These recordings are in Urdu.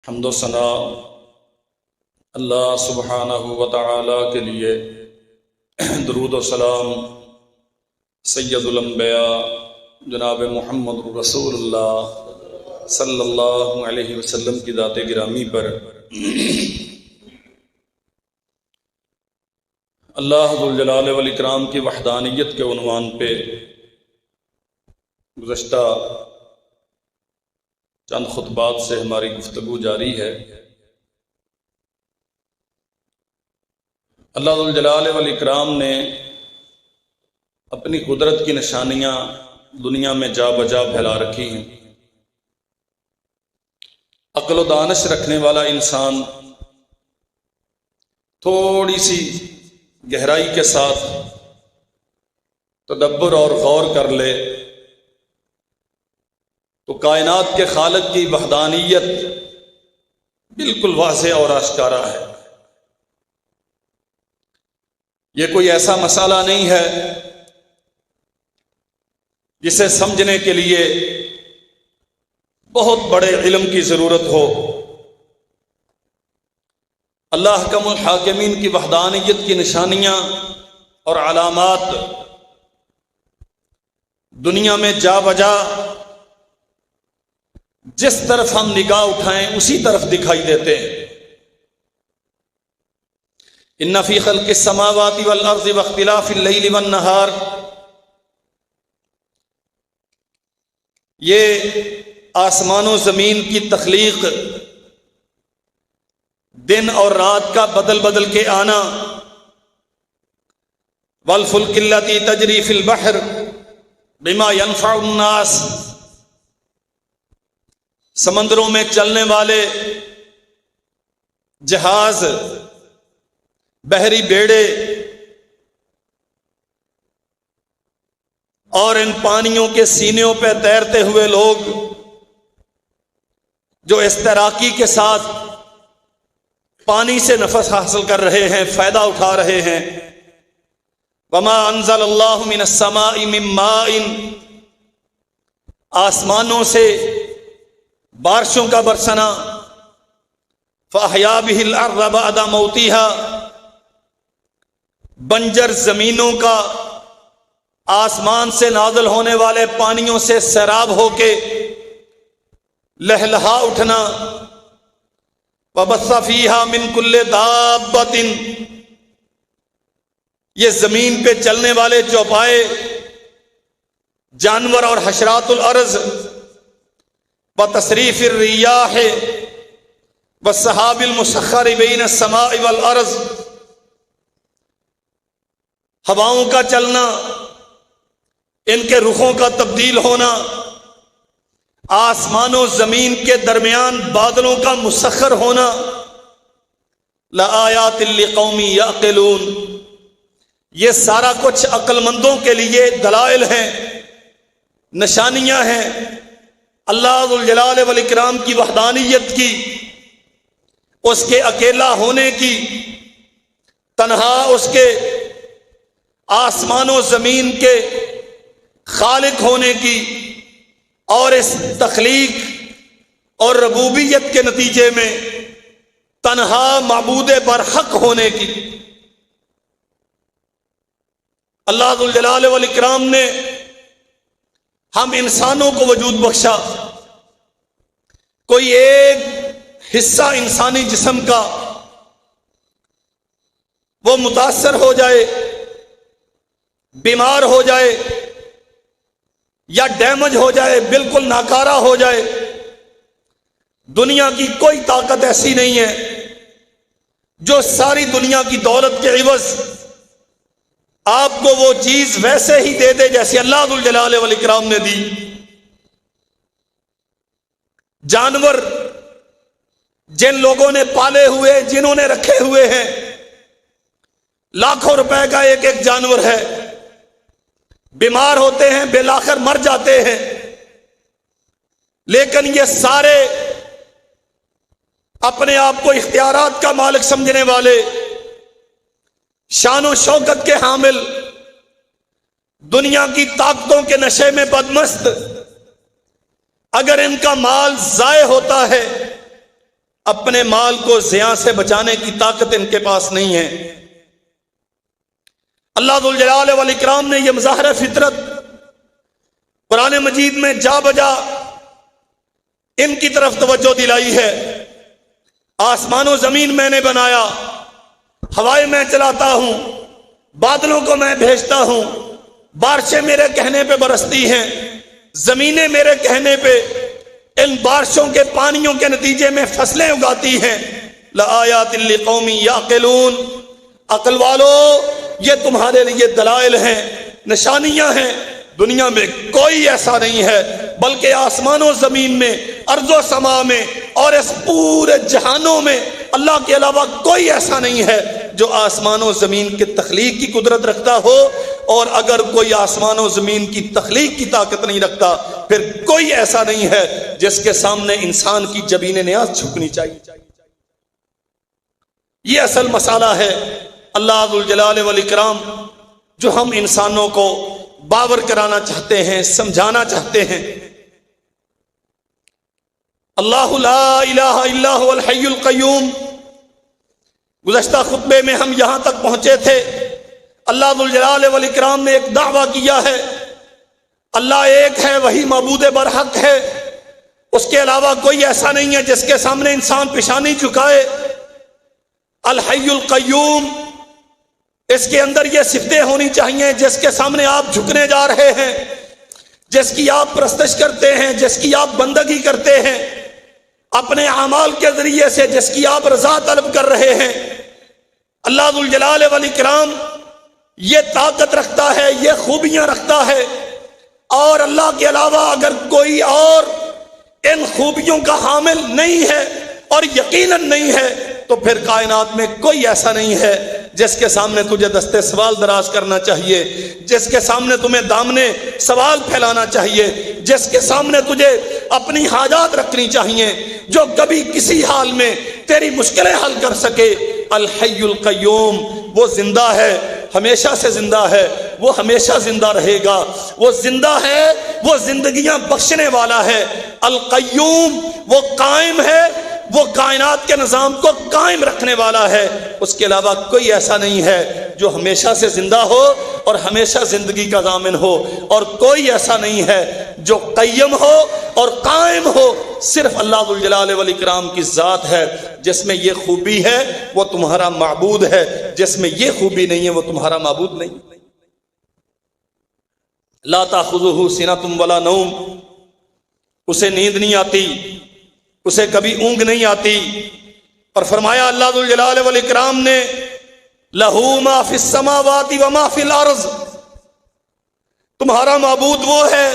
حمد و ثنا اللہ سبحانہ و تعالی کے لیے، درود و سلام سید الانبیاء جناب محمد رسول اللہ صلی اللہ علیہ وسلم کی ذات گرامی پر اللہ ذو الجلال والاکرام کی وحدانیت کے عنوان پہ گزشتہ چند خطبات سے ہماری گفتگو جاری ہے۔ اللہ ذو الجلال والاکرام نے اپنی قدرت کی نشانیاں دنیا میں جا بجا پھیلا رکھی ہیں۔ عقل و دانش رکھنے والا انسان تھوڑی سی گہرائی کے ساتھ تدبر اور غور کر لے تو کائنات کے خالق کی وحدانیت بالکل واضح اور آشکارا ہے۔ یہ کوئی ایسا مسئلہ نہیں ہے جسے سمجھنے کے لیے بہت بڑے علم کی ضرورت ہو۔ اللہ حکم الحاکمین کی وحدانیت کی نشانیاں اور علامات دنیا میں جا بجا جس طرف ہم نگاہ اٹھائیں اسی طرف دکھائی دیتے ہیں۔ ان فی خلق السماوات والارض واختلاف اللیل والنہار، یہ آسمان و زمین کی تخلیق، دن اور رات کا بدل بدل کے آنا، والفلک التی تجری فی البحر بما ينفع الناس، سمندروں میں چلنے والے جہاز، بحری بیڑے، اور ان پانیوں کے سینوں پہ تیرتے ہوئے لوگ جو استراکی کے ساتھ پانی سے نفس حاصل کر رہے ہیں، فائدہ اٹھا رہے ہیں۔ وما انزل اللہ من السماء من ماء، آسمانوں سے بارشوں کا برسنا، فاحیا بہ الارض بعد موتها، بنجر زمینوں کا آسمان سے نازل ہونے والے پانیوں سے سیراب ہو کے لہلہا اٹھنا، وبث فیہا من کل دابۃ، یہ زمین پہ چلنے والے چوپائے جانور اور حشرات الارض، وتصریف الریاح والسحاب المسخر بین السماء والارض، ہواؤں کا چلنا، ان کے رخوں کا تبدیل ہونا، آسمان و زمین کے درمیان بادلوں کا مسخر ہونا، لآیات لقوم یعقلون، یہ سارا کچھ عقل مندوں کے لیے دلائل ہیں، نشانیاں ہیں اللہ ذو الجلال والاکرام کی وحدانیت کی، اس کے اکیلا ہونے کی، تنہا اس کے آسمان و زمین کے خالق ہونے کی، اور اس تخلیق اور ربوبیت کے نتیجے میں تنہا معبود برحق ہونے کی۔ اللہ ذو الجلال والاکرام نے ہم انسانوں کو وجود بخشا، کوئی ایک حصہ انسانی جسم کا وہ متاثر ہو جائے، بیمار ہو جائے یا ڈیمیج ہو جائے، بالکل ناکارہ ہو جائے، دنیا کی کوئی طاقت ایسی نہیں ہے جو ساری دنیا کی دولت کے عوض آپ کو وہ چیز ویسے ہی دے دے جیسے اللہ ذو الجلال والاکرام نے دی۔ جانور جن لوگوں نے پالے ہوئے، جنہوں نے رکھے ہوئے ہیں، لاکھوں روپے کا ایک ایک جانور ہے، بیمار ہوتے ہیں، بالآخر مر جاتے ہیں، لیکن یہ سارے اپنے آپ کو اختیارات کا مالک سمجھنے والے، شان و شوکت کے حامل، دنیا کی طاقتوں کے نشے میں بدمست، اگر ان کا مال ضائع ہوتا ہے اپنے مال کو زیاں سے بچانے کی طاقت ان کے پاس نہیں ہے۔ اللہ ذو الجلال والاکرام نے یہ مظاہر فطرت قرآن مجید میں جا بجا ان کی طرف توجہ دلائی ہے۔ آسمان و زمین میں نے بنایا، ہوائیں میں چلاتا ہوں، بادلوں کو میں بھیجتا ہوں، بارشیں میرے کہنے پہ برستی ہیں، زمینیں میرے کہنے پہ ان بارشوں کے پانیوں کے نتیجے میں فصلیں اگاتی ہیں۔ لآیات لقوم یعقلون، عقل والو یہ تمہارے لیے دلائل ہیں، نشانیاں ہیں۔ دنیا میں کوئی ایسا نہیں ہے، بلکہ آسمان و زمین میں، ارض و سما میں اور اس پورے جہانوں میں اللہ کے علاوہ کوئی ایسا نہیں ہے جو آسمان و زمین کی تخلیق کی قدرت رکھتا ہو، اور اگر کوئی آسمان و زمین کی تخلیق کی طاقت نہیں رکھتا پھر کوئی ایسا نہیں ہے جس کے سامنے انسان کی جبین نیاز جھکنی چاہیے۔ یہ اصل مسئلہ ہے اللہ ذو الجلال والاکرام جو ہم انسانوں کو باور کرانا چاہتے ہیں، سمجھانا چاہتے ہیں۔ اللہ لا الہ الا هو الحی القیوم۔ گزشتہ خطبے میں ہم یہاں تک پہنچے تھے، اللہ ذو الجلال والاکرام نے ایک دعویٰ کیا ہے، اللہ ایک ہے، وہی معبود برحق ہے، اس کے علاوہ کوئی ایسا نہیں ہے جس کے سامنے انسان پیشانی جھکائے۔ الحی القیوم، اس کے اندر یہ صفتیں ہونی چاہیے جس کے سامنے آپ جھکنے جا رہے ہیں، جس کی آپ پرستش کرتے ہیں، جس کی آپ بندگی کرتے ہیں، اپنے اعمال کے ذریعے سے جس کی آپ رضا طلب کر رہے ہیں۔ اللہ ذو الجلال والاکرام یہ طاقت رکھتا ہے، یہ خوبیاں رکھتا ہے، اور اللہ کے علاوہ اگر کوئی اور ان خوبیوں کا حامل نہیں ہے اور یقیناً نہیں ہے تو پھر کائنات میں کوئی ایسا نہیں ہے جس کے سامنے تجھے دستے سوال دراز کرنا چاہیے، جس کے سامنے تمہیں دامنے سوال پھیلانا چاہیے، جس کے سامنے تجھے اپنی حاجات رکھنی چاہیے، جو کبھی کسی حال میں تیری مشکلیں حل کر سکے۔ الحی القیوم، وہ زندہ ہے، ہمیشہ سے زندہ ہے، وہ ہمیشہ زندہ رہے گا، وہ زندہ ہے، وہ زندگیاں بخشنے والا ہے۔ القیوم، وہ قائم ہے، وہ کائنات کے نظام کو قائم رکھنے والا ہے۔ اس کے علاوہ کوئی ایسا نہیں ہے جو ہمیشہ سے زندہ ہو اور ہمیشہ زندگی کا ضامن ہو، اور کوئی ایسا نہیں ہے جو قیم ہو اور قائم ہو۔ صرف اللہ ذو الجلال والاکرام کی ذات ہے جس میں یہ خوبی ہے وہ تمہارا معبود ہے، جس میں یہ خوبی نہیں ہے وہ تمہارا معبود نہیں۔ لا تأخذہ سنۃ ولا نوم، اسے نیند نہیں آتی، اسے کبھی اونگ نہیں آتی۔ اور فرمایا اللہ ذو الجلال والاکرام نے لہو ما فی السماوات وما فی الارض، تمہارا معبود وہ ہے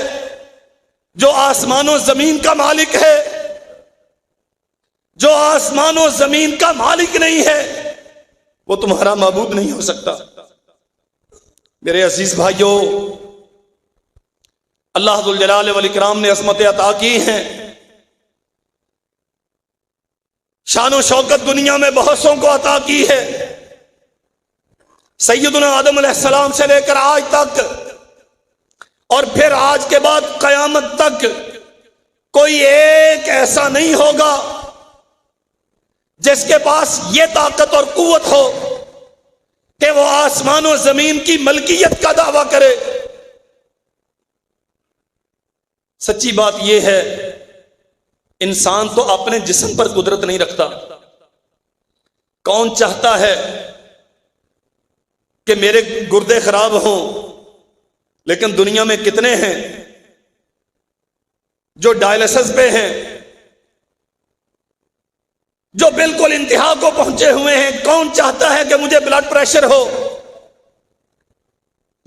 جو آسمان و زمین کا مالک ہے۔ جو آسمان و زمین کا مالک نہیں ہے وہ تمہارا معبود نہیں ہو سکتا۔ میرے عزیز بھائیوں، اللہ ذو الجلال والاکرام نے عظمتیں عطا کی ہیں، شان و شوکت دنیا میں بہت سوں کو عطا کی ہے۔ سیدنا آدم علیہ السلام سے لے کر آج تک، اور پھر آج کے بعد قیامت تک کوئی ایک ایسا نہیں ہوگا جس کے پاس یہ طاقت اور قوت ہو کہ وہ آسمان و زمین کی ملکیت کا دعویٰ کرے۔ سچی بات یہ ہے، انسان تو اپنے جسم پر قدرت نہیں رکھتا۔ کون چاہتا ہے کہ میرے گردے خراب ہوں؟ لیکن دنیا میں کتنے ہیں جو ڈائلسس پہ ہیں، جو بالکل انتہا کو پہنچے ہوئے ہیں۔ کون چاہتا ہے کہ مجھے بلڈ پریشر ہو؟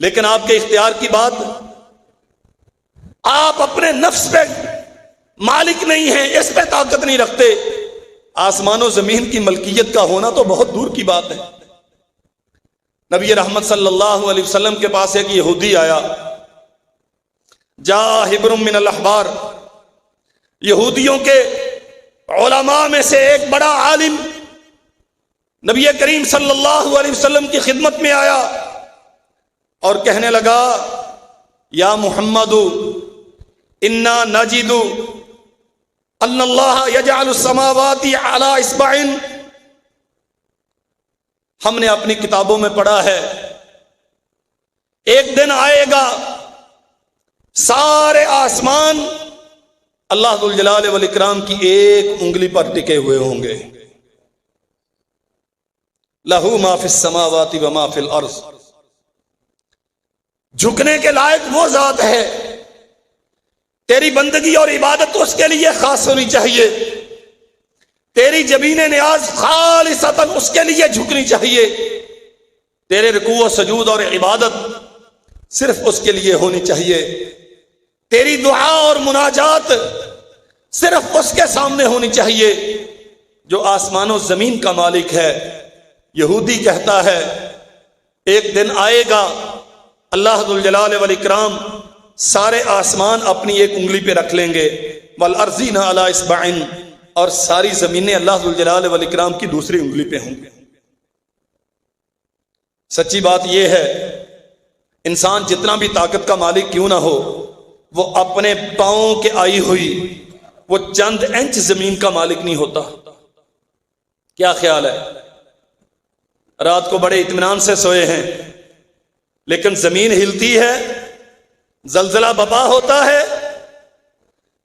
لیکن آپ کے اختیار کی بات، آپ اپنے نفس پہ مالک نہیں ہیں، اس پہ طاقت نہیں رکھتے۔ آسمان و زمین کی ملکیت کا ہونا تو بہت دور کی بات ہے۔ نبی رحمت صلی اللہ علیہ وسلم کے پاس ایک یہودی آیا، جا حبر من الاحبار، یہودیوں کے علماء میں سے ایک بڑا عالم نبی کریم صلی اللہ علیہ وسلم کی خدمت میں آیا اور کہنے لگا، یا محمد انا نجد ان اللہ یجعل السماوات علی اصبع، ہم نے اپنی کتابوں میں پڑھا ہے ایک دن آئے گا سارے آسمان اللہ ذوالجلال والاکرام کی ایک انگلی پر ٹکے ہوئے ہوں گے. لہو ما فی السماوات وما فی الارض، جھکنے کے لائق وہ ذات ہے، تیری بندگی اور عبادت اس کے لیے خاص ہونی چاہیے، تیری جبین نیاز خالصتاً اس کے لیے جھکنی چاہیے، تیرے رکوع و سجود اور عبادت صرف اس کے لیے ہونی چاہیے، تیری دعا اور مناجات صرف اس کے سامنے ہونی چاہیے جو آسمان و زمین کا مالک ہے. یہودی کہتا ہے ایک دن آئے گا اللہ ذوالجلال والاکرام سارے آسمان اپنی ایک انگلی پہ رکھ لیں گے، والارضین علی اصبع، اور ساری زمینیں اللہ ذوالجلال والاکرام کی دوسری انگلی پہ ہوں گے. سچی بات یہ ہے انسان جتنا بھی طاقت کا مالک کیوں نہ ہو، وہ اپنے پاؤں کے آئی ہوئی وہ چند انچ زمین کا مالک نہیں ہوتا. کیا خیال ہے؟ رات کو بڑے اطمینان سے سوئے ہیں لیکن زمین ہلتی ہے، زلزلہ بپا ہوتا ہے،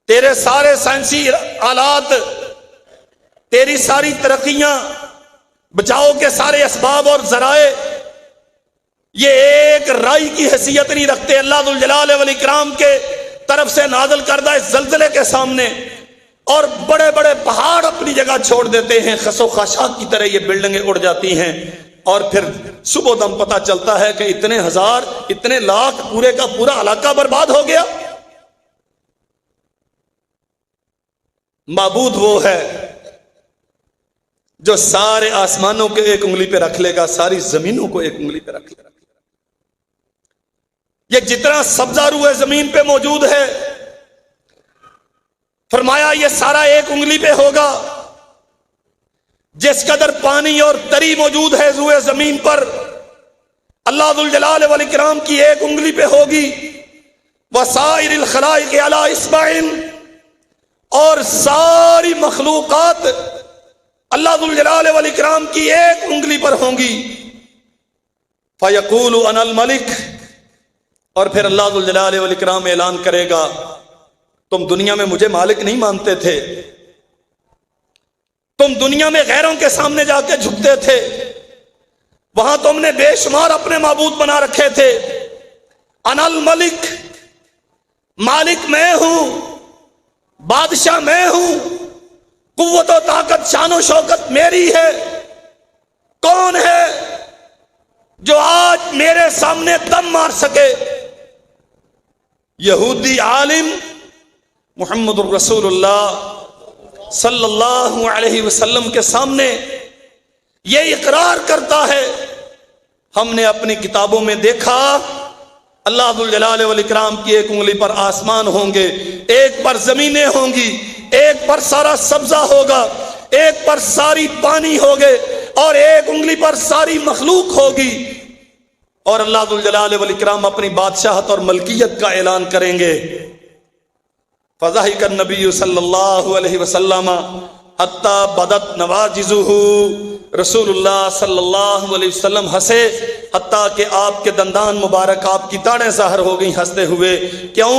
تیرے سارے سائنسی آلات، تیری ساری ترقیاں، بچاؤ کے سارے اسباب اور ذرائع یہ ایک رائی کی حیثیت نہیں رکھتے اللہ ذوالجلال والاکرام کے طرف سے نازل کردہ اس زلزلے کے سامنے، اور بڑے بڑے پہاڑ اپنی جگہ چھوڑ دیتے ہیں، خس و خاشاک کی طرح یہ بلڈنگیں اڑ جاتی ہیں، اور پھر صبح دم پتہ چلتا ہے کہ اتنے ہزار اتنے لاکھ پورے کا پورا علاقہ برباد ہو گیا. معبود وہ ہے جو سارے آسمانوں کے ایک انگلی پہ رکھ لے گا، ساری زمینوں کو ایک انگلی پہ رکھ لے گا. یہ جتنا سبزہ روئے زمین پہ موجود ہے فرمایا یہ سارا ایک انگلی پہ ہوگا. جس قدر پانی اور تری موجود ہے روئے زمین پر اللہ ذوالجلال والاکرام کی ایک انگلی پہ ہوگی. وسائر الخلائق علی اصبع، اور ساری مخلوقات اللہ ذوالجلال والاکرام کی ایک انگلی پر ہوں گی. فیقول انا الملک، اور پھر اللہ ذوالجلال والاکرام اعلان کرے گا تم دنیا میں مجھے مالک نہیں مانتے تھے، تم دنیا میں غیروں کے سامنے جا کے جھکتے تھے، وہاں تم نے بے شمار اپنے معبود بنا رکھے تھے. انا الملک، مالک میں ہوں، بادشاہ میں ہوں، قوت و طاقت شان و شوکت میری ہے. کون ہے جو آج میرے سامنے دم مار سکے؟ یہودی عالم محمد الرسول اللہ صلی اللہ علیہ وسلم کے سامنے یہ اقرار کرتا ہے ہم نے اپنی کتابوں میں دیکھا اللہ ذوالجلال والاکرام کی ایک انگلی پر آسمان ہوں گے، ایک پر زمینیں ہوں گی، ایک پر سارا سبزہ ہوگا، ایک پر ساری پانی ہوگے، اور ایک انگلی پر ساری مخلوق ہوگی. اور اللہ ذوالجلال والاکرام اپنی بادشاہت اور ملکیت کا اعلان کریں گے. فضحک النبی صلی اللہ علیہ وسلم حتی بدت نواجزہ، رسول اللہ صلی اللہ علیہ وسلم ہنسے حتیٰ کہ آپ کے دندان مبارک، آپ کی تاڑیں ظاہر ہو گئیں ہنستے ہوئے. کیوں؟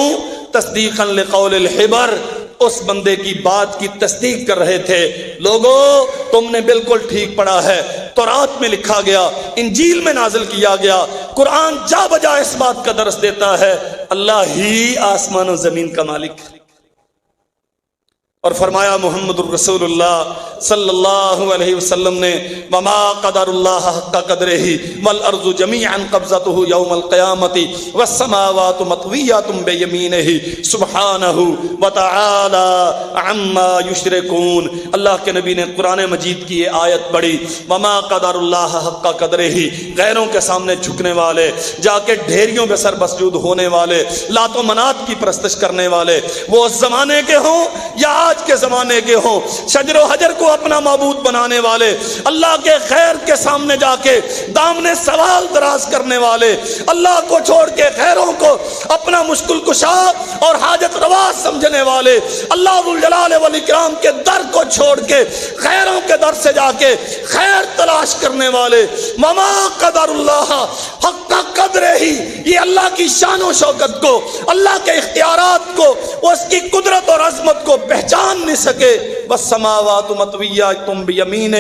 تصدیقا لقول الحبر، اس بندے کی بات کی تصدیق کر رہے تھے. لوگوں تم نے بالکل ٹھیک پڑھا ہے، تورات میں لکھا گیا، انجیل میں نازل کیا گیا، قرآن جا بجا اس بات کا درس دیتا ہے اللہ ہی آسمان و زمین کا مالک. اور فرمایا محمد الرسول اللہ صلی اللہ علیہ وسلم نے وما قدر اللہ حق قدرہ والارض جميعا قبضته يوم القيامة والسماوات مطویات بیمینہ سبحانہ وتعالی عما یشرکون. اللہ کے نبی نے قرآن مجید کی یہ آیت پڑھی، وما قدر اللہ حق قدرہ، غیروں کے سامنے جھکنے والے، جا کے ڈھیریوں پہ سر مسجود ہونے والے، لات و منات کی پرستش کرنے والے، وہ اس زمانے کے ہوں یا آج کے زمانے کے ہوں، شجر و حجر کو اپنا معبود بنانے والے، اللہ کے غیر کے سامنے جا کے دامنے سوال دراز کرنے والے، اللہ کو چھوڑ کے غیروں کو اپنا مشکل کشا اور حاجت روا سمجھنے والے، اللہ ذو الجلال والاکرام کے در کو چھوڑ کے غیروں کے در سے جا کے خیر تلاش کرنے والے، وما قدر اللہ حق قدرہ ہی، یہ اللہ کی شان و شوکت کو، اللہ کے اختیارات کو، اس کی قدرت اور عظمت کو پہچان نہیں سکے۔ والسماوات مطویات بیمینہ،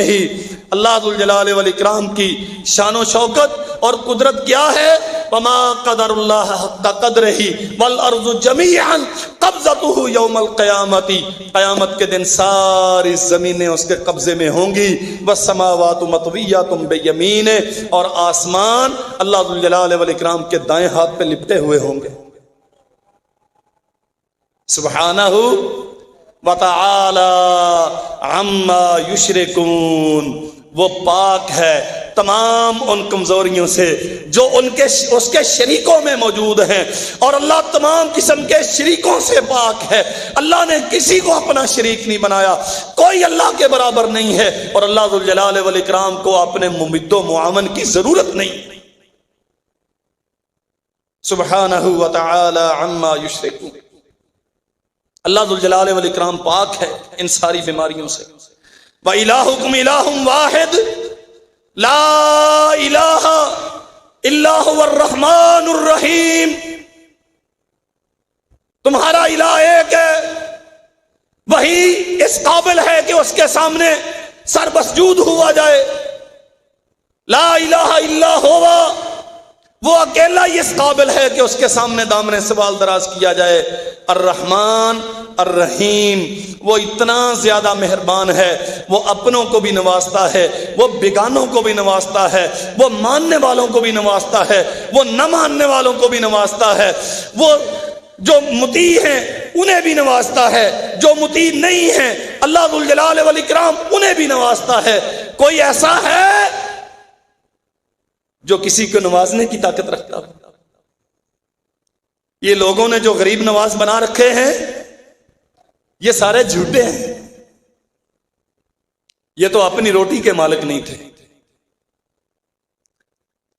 اللہ ذو الجلال والاکرام کی شان و شوکت اور قدرت کیا ہے؟ وما قدر اللہ حق قدرہ والارض جمیعا قبضتہ یوم القیامت، قیامت کے دن ساری زمینیں اس کے قبضے میں ہوں گی۔ والسماوات مطویات بیمینہ، اور آسمان اللہ ذو الجلال والاکرام کے دائیں ہاتھ پہ لپٹے ہوئے ہوں گے۔ سبحانہ وتعالی عما یشرکون، وہ پاک ہے تمام ان کمزوریوں سے جو اس کے شریکوں میں موجود ہیں، اور اللہ تمام قسم کے شریکوں سے پاک ہے۔ اللہ نے کسی کو اپنا شریک نہیں بنایا، کوئی اللہ کے برابر نہیں ہے، اور اللہ ذو الجلال والاکرام کو اپنے ممد و معاون کی ضرورت نہیں۔ سبحانہ وتعالی عما یشرکون، اللہ ذو الجلال والاکرام پاک ہے ان ساری بیماریوں سے۔ وَإِلَٰهُكُمْ إِلَٰهٌ وَاحِدٌ لَا إِلَٰهَ إِلَّا هُوَ الرَّحْمَٰنُ الرَّحِيمُ، تمہارا الہ ایک ہے، وہی اس قابل ہے کہ اس کے سامنے سر مسجود ہوا جائے۔ لا الہ الا ہوا، وہ اکیلا ہی اس قابل ہے کہ اس کے سامنے دامن سوال دراز کیا جائے۔ الرحمن الرحیم، وہ اتنا زیادہ مہربان ہے، وہ اپنوں کو بھی نوازتا ہے، وہ بیگانوں کو بھی نوازتا ہے، وہ ماننے والوں کو بھی نوازتا ہے، وہ نہ ماننے والوں کو بھی نوازتا ہے، وہ جو مطیع ہیں انہیں بھی نوازتا ہے، جو مطیع نہیں ہیں اللہ ذو الجلال والاکرام انہیں بھی نوازتا ہے۔ کوئی ایسا ہے جو کسی کو نوازنے کی طاقت رکھتا ہو؟ یہ لوگوں نے جو غریب نواز بنا رکھے ہیں یہ سارے جھوٹے ہیں، یہ تو اپنی روٹی کے مالک نہیں تھے،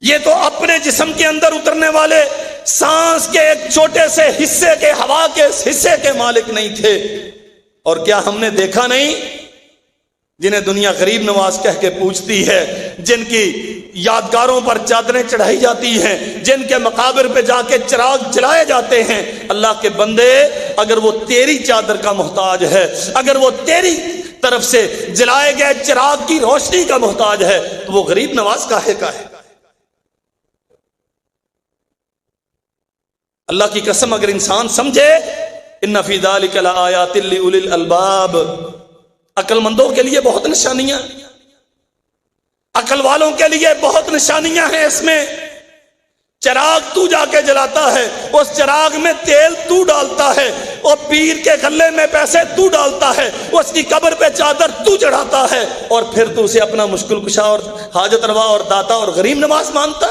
یہ تو اپنے جسم کے اندر اترنے والے سانس کے ایک چھوٹے سے حصے کے، ہوا کے حصے کے مالک نہیں تھے۔ اور کیا ہم نے دیکھا نہیں جنہیں دنیا غریب نواز کہہ کے پوچھتی ہے، جن کی یادگاروں پر چادریں چڑھائی جاتی ہیں، جن کے مقابر پہ جا کے چراغ جلائے جاتے ہیں، اللہ کے بندے اگر وہ تیری چادر کا محتاج ہے، اگر وہ تیری طرف سے جلائے گئے چراغ کی روشنی کا محتاج ہے، تو وہ غریب نواز کاہے کا ہے؟ اللہ کی قسم اگر انسان سمجھے، ان فی ذلک لآیات لأولی الالباب، عقل مندوں کے لیے بہت نشانیاں، عقل والوں کے لیے بہت نشانیاں ہیں اس میں۔ چراغ تو جا کے جلاتا ہے، اس چراغ میں تیل تو ڈالتا ہے، اور پیر کے گلے میں پیسے تو ڈالتا ہے، اس کی قبر پہ چادر تو چڑھاتا ہے، اور پھر تو اسے اپنا مشکل کشا اور حاجت روا اور داتا اور غریب نواز مانتا۔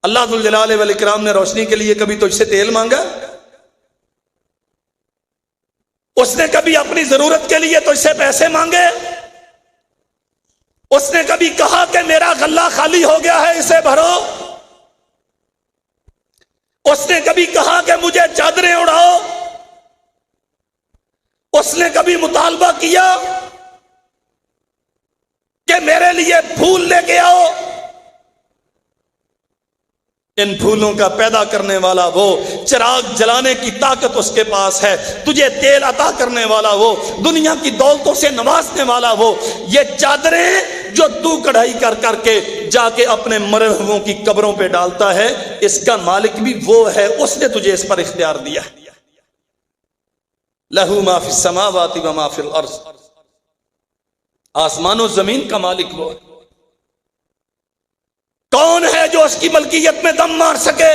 اللہ ذو الجلال والاکرام نے روشنی کے لیے کبھی تجھ سے تیل مانگا؟ اس نے کبھی اپنی ضرورت کے لیے تجھ سے پیسے مانگے؟ اس نے کبھی کہا کہ میرا غلہ خالی ہو گیا ہے اسے بھرو؟ اس نے کبھی کہا کہ مجھے چادریں اڑاؤ؟ اس نے کبھی مطالبہ کیا کہ میرے لیے پھول لے کے آؤ؟ ان پھولوں کا پیدا کرنے والا وہ، چراغ جلانے کی طاقت اس کے پاس ہے، تجھے تیل عطا کرنے والا وہ، دنیا کی دولتوں سے نوازنے والا وہ۔ یہ چادریں جو تو کڑھائی کر کر کے جا کے اپنے مرے ہوئوں کی قبروں پہ ڈالتا ہے، اس کا مالک بھی وہ ہے، اس نے تجھے اس پر اختیار دیا۔ لہو ما فی السماوات و ما فی الارض، آسمان و زمین کا مالک وہ ہے۔ کون ہے جو اس کی ملکیت میں دم مار سکے؟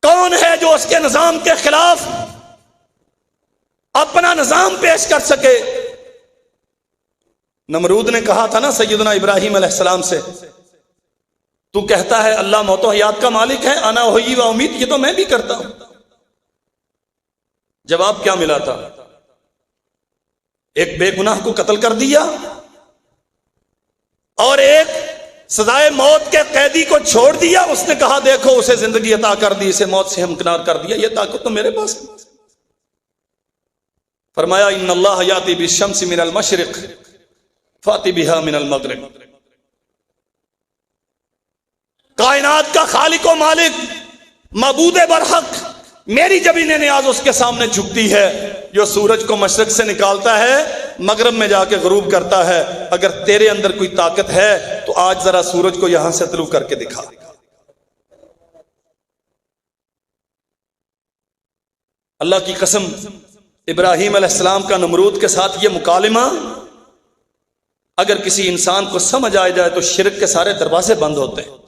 کون ہے جو اس کے نظام کے خلاف اپنا نظام پیش کر سکے؟ نمرود نے کہا تھا نا سیدنا ابراہیم علیہ السلام سے، تو کہتا ہے اللہ موت و حیات کا مالک ہے، انا احیی و امید، یہ تو میں بھی کرتا ہوں۔ جواب کیا ملا تھا؟ ایک بے گناہ کو قتل کر دیا اور ایک سزائے موت کے قیدی کو چھوڑ دیا. اس نے کہا دیکھو اسے زندگی عطا کر دی، اسے موت سے ہمکنار کر دیا، یہ طاقت تو میرے پاس ہے. فرمایا ان اللہ یاتی بالشمس من المشرق فاتی بہا من المغرب. کائنات کا خالق و مالک، معبود برحق، میری جبین نیاز اس کے سامنے جھکتی ہے جو سورج کو مشرق سے نکالتا ہے مغرب میں جا کے غروب کرتا ہے. اگر تیرے اندر کوئی طاقت ہے تو آج ذرا سورج کو یہاں سے طلوع کر کے دکھا. اللہ کی قسم، ابراہیم علیہ السلام کا نمرود کے ساتھ یہ مکالمہ اگر کسی انسان کو سمجھ آ جائے تو شرک کے سارے دروازے بند ہوتے ہیں.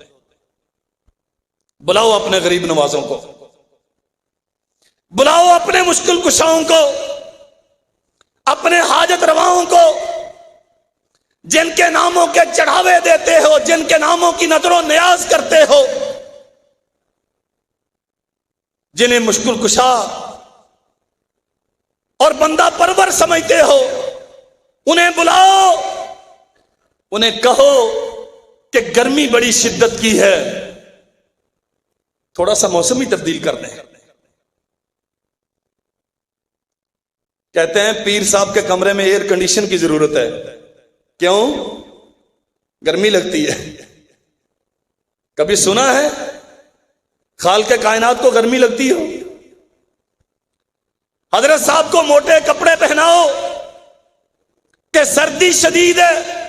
بلاؤ اپنے غریب نوازوں کو، بلاؤ اپنے مشکل کشاؤں کو، اپنے حاجت رواؤں کو، جن کے ناموں کے چڑھاوے دیتے ہو، جن کے ناموں کی نظر و نیاز کرتے ہو، جنہیں مشکل کشا اور بندہ پرور سمجھتے ہو، انہیں بلاؤ، انہیں کہو کہ گرمی بڑی شدت کی ہے، تھوڑا سا موسم ہی تبدیل کر دیں. کہتے ہیں پیر صاحب کے کمرے میں ایئر کنڈیشن کی ضرورت ہے. کیوں؟ گرمی لگتی ہے. کبھی سنا ہے خالق کائنات کو گرمی لگتی ہو؟ حضرت صاحب کو موٹے کپڑے پہناؤ کہ سردی شدید ہے،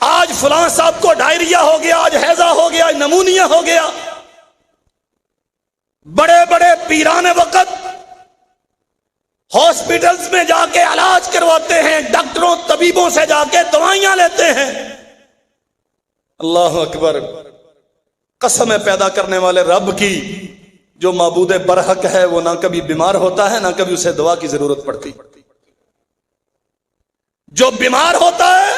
آج فلاں صاحب کو ڈائریا ہو گیا، آج ہیضہ ہو گیا، آج نمونیا ہو گیا. بڑے بڑے پیران وقت ہاسپٹلز میں جا کے علاج کرواتے ہیں، ڈاکٹروں طبیبوں سے جا کے دوائیاں لیتے ہیں. اللہ اکبر، قسم ہے پیدا کرنے والے رب کی، جو معبود برحق ہے وہ نہ کبھی بیمار ہوتا ہے نہ کبھی اسے دوا کی ضرورت پڑتی. جو بیمار ہوتا ہے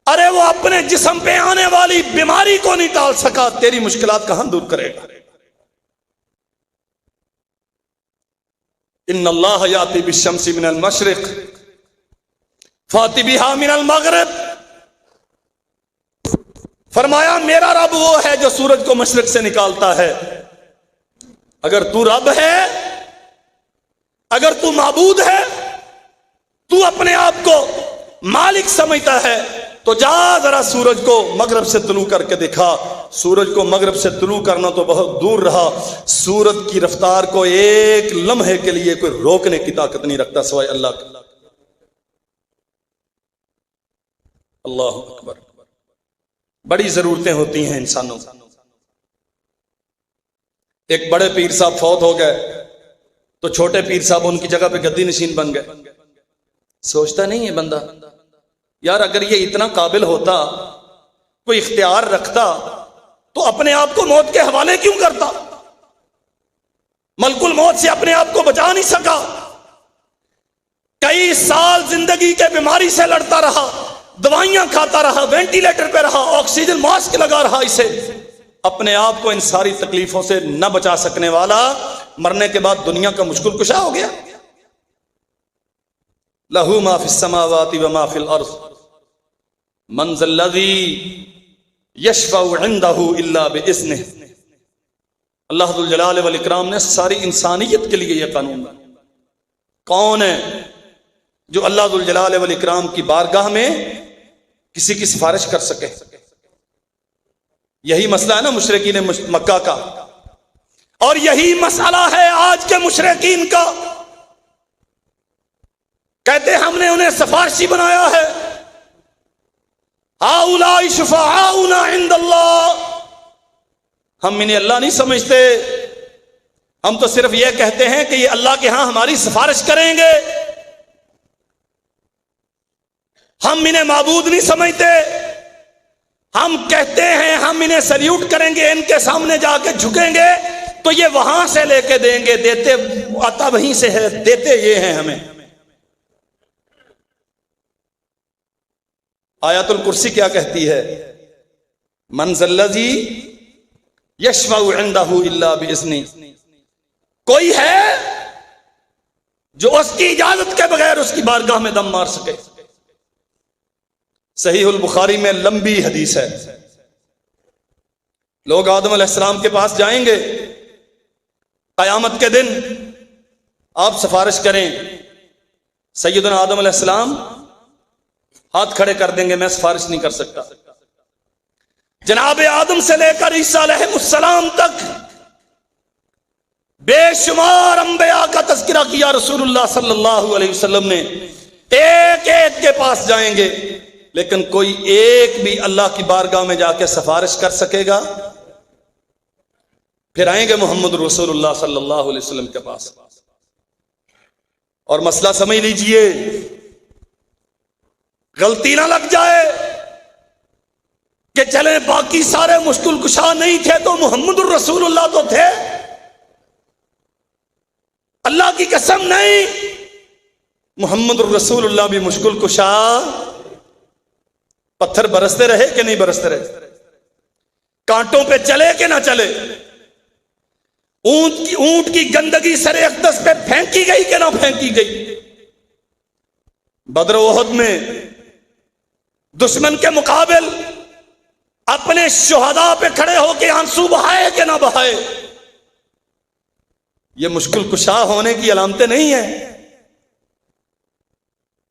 ارے وہ اپنے جسم پہ آنے والی بیماری کو نہیں ٹال سکا، تیری مشکلات کہاں دور کرے گا؟ ان اللہ یاتی بالشمس من المشرق فاتی بہا من المغرب. فرمایا میرا رب وہ ہے جو سورج کو مشرق سے نکالتا ہے. اگر تو رب ہے، اگر تو معبود ہے، تو اپنے آپ کو مالک سمجھتا ہے تو جا ذرا سورج کو مغرب سے طلوع کر کے دکھا. سورج کو مغرب سے طلوع کرنا تو بہت دور رہا، سورج کی رفتار کو ایک لمحے کے لیے کوئی روکنے کی طاقت نہیں رکھتا سوائے اللہ کے. اللہ اکبر. بڑی ضرورتیں ہوتی ہیں انسانوں. ایک بڑے پیر صاحب فوت ہو گئے تو چھوٹے پیر صاحب ان کی جگہ پہ گدی نشین بن گئے. سوچتا نہیں ہے بندہ یار اگر یہ اتنا قابل ہوتا، کوئی اختیار رکھتا تو اپنے آپ کو موت کے حوالے کیوں کرتا؟ ملک الموت سے اپنے آپ کو بچا نہیں سکا، کئی سال زندگی کے بیماری سے لڑتا رہا، دوائیاں کھاتا رہا، وینٹیلیٹر پہ رہا، آکسیجن ماسک لگا رہا. اسے اپنے آپ کو ان ساری تکلیفوں سے نہ بچا سکنے والا مرنے کے بعد دنیا کا مشکل کشا ہو گیا. لہو ما فی السماوات وما فی الارض من ذا الذی یشفع عندہ الا باذنہ. اللہ ذو الجلال والاکرام نے ساری انسانیت کے لیے یہ قانون بنایا. کون ہے جو اللہ ذو الجلال والاکرام کی بارگاہ میں کسی کی سفارش کر سکے؟ یہی مسئلہ ہے نا مشرکین مکہ کا، اور یہی مسئلہ ہے آج کے مشرکین کا. کہتے ہم نے انہیں سفارشی بنایا ہے. ہؤلاء شفعاؤنا عند اللہ. ہم انہیں اللہ نہیں سمجھتے، ہم تو صرف یہ کہتے ہیں کہ یہ اللہ کے ہاں ہماری سفارش کریں گے. ہم انہیں معبود نہیں سمجھتے، ہم کہتے ہیں ہم انہیں سلیوٹ کریں گے، ان کے سامنے جا کے جھکیں گے تو یہ وہاں سے لے کے دیں گے، دیتے آتا وہیں سے ہے، دیتے یہ ہیں ہمیں. آیت الکرسی کیا کہتی ہے؟ من ذا الذی یشفع عندہ الا باذنہ. کوئی ہے جو اس کی اجازت کے بغیر اس کی بارگاہ میں دم مار سکے؟ صحیح البخاری میں لمبی حدیث ہے، لوگ آدم علیہ السلام کے پاس جائیں گے قیامت کے دن، آپ سفارش کریں، سیدنا آدم علیہ السلام ہاتھ کھڑے کر دیں گے، میں سفارش نہیں کر سکتا۔ جناب آدم سے لے کر عیسیٰ علیہ السلام تک بے شمار انبیاء کا تذکرہ کیا رسول اللہ صلی اللہ علیہ وسلم نے، ایک ایک کے پاس جائیں گے، لیکن کوئی ایک بھی اللہ کی بارگاہ میں جا کے سفارش کر سکے گا؟ پھر آئیں گے محمد رسول اللہ صلی اللہ علیہ وسلم کے پاس، اور مسئلہ سمجھ لیجئے، غلطی نہ لگ جائے کہ چلیں باقی سارے مشکل کشا نہیں تھے تو محمد الرسول اللہ تو تھے۔ اللہ کی قسم نہیں، محمد الرسول اللہ بھی مشکل کشا۔ پتھر برستے رہے کہ نہیں برستے رہے؟ کانٹوں پہ چلے کہ نہ چلے؟ اونٹ کی گندگی سر اقدس پہ پھینکی گئی کہ نہ پھینکی گئی؟ بدر و احد میں دشمن کے مقابل اپنے شہداء پہ کھڑے ہو کے آنسو بہائے کہ نہ بہائے؟ یہ مشکل کشا ہونے کی علامتیں نہیں ہیں۔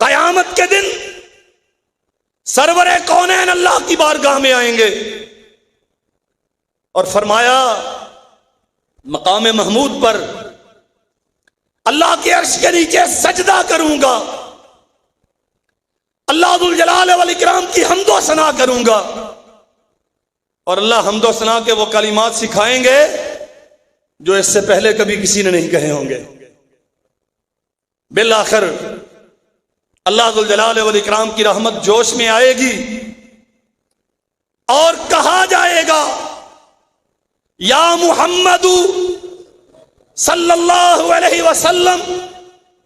قیامت کے دن سرور کونین اللہ کی بارگاہ میں آئیں گے اور فرمایا مقام محمود پر اللہ کے عرش کے نیچے سجدہ کروں گا، اللہ ذو الجلال والاکرام کی حمد و ثنا کروں گا، اور اللہ حمد و ثنا کے وہ کلمات سکھائیں گے جو اس سے پہلے کبھی کسی نے نہیں کہے ہوں گے۔ بالآخر اللہ ذو الجلال والاکرام کی رحمت جوش میں آئے گی اور کہا جائے گا یا محمد صلی اللہ علیہ وسلم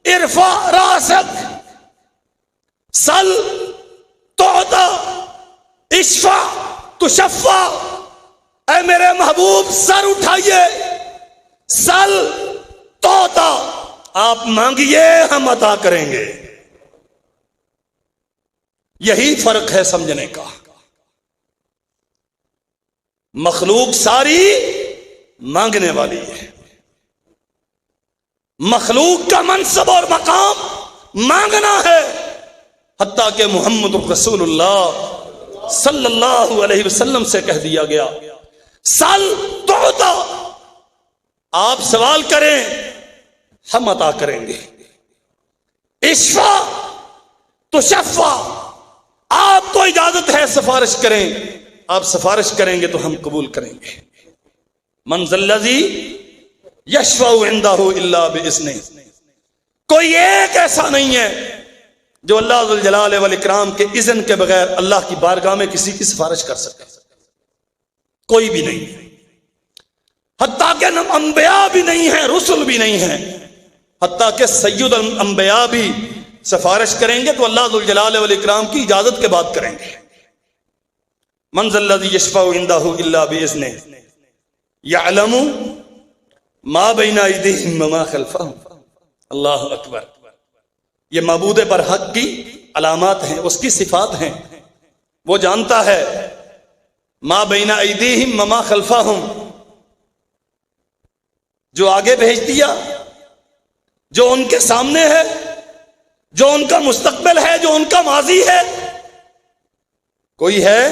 ارفع راسک سل تعطا اشفع تشفع، اے میرے محبوب سر اٹھائیے، سل تعطا، آپ مانگیے ہم عطا کریں گے۔ یہی فرق ہے سمجھنے کا۔ مخلوق ساری مانگنے والی ہے، مخلوق کا منصب اور مقام مانگنا ہے، حتیٰ کہ محمد رسول اللہ صلی اللہ علیہ وسلم سے کہہ دیا گیا سل تعطا، آپ سوال کریں ہم عطا کریں گے، اشفع تشفع، آپ کو اجازت ہے سفارش کریں، آپ سفارش کریں گے تو ہم قبول کریں گے۔ من ذا الذی یشفع عندہ الا باذنہ، کوئی ایک ایسا نہیں ہے جو اللہ ذو الجلال والاکرام کے اذن کے بغیر اللہ کی بارگاہ میں کسی کی سفارش کر سکے، کوئی بھی نہیں، حتیٰ کہ انبیاء بھی نہیں ہیں، رسل بھی نہیں ہیں، حتیٰ کہ سید الانبیاء بھی سفارش کریں گے تو اللہ ذو الجلال والاکرام کی اجازت کے بعد کریں گے۔ من ذا الذی یشفع عندہ الا باذنہ یعلم ما بین ایدیہم وما خلفہم، اللہ اکبر۔ یہ معبود برحق کی علامات ہیں، اس کی صفات ہیں، وہ جانتا ہے ما بین ایدیہم وما خلفہم، جو آگے بھیج دیا، جو ان کے سامنے ہے، جو ان کا مستقبل ہے، جو ان کا ماضی ہے۔ کوئی ہے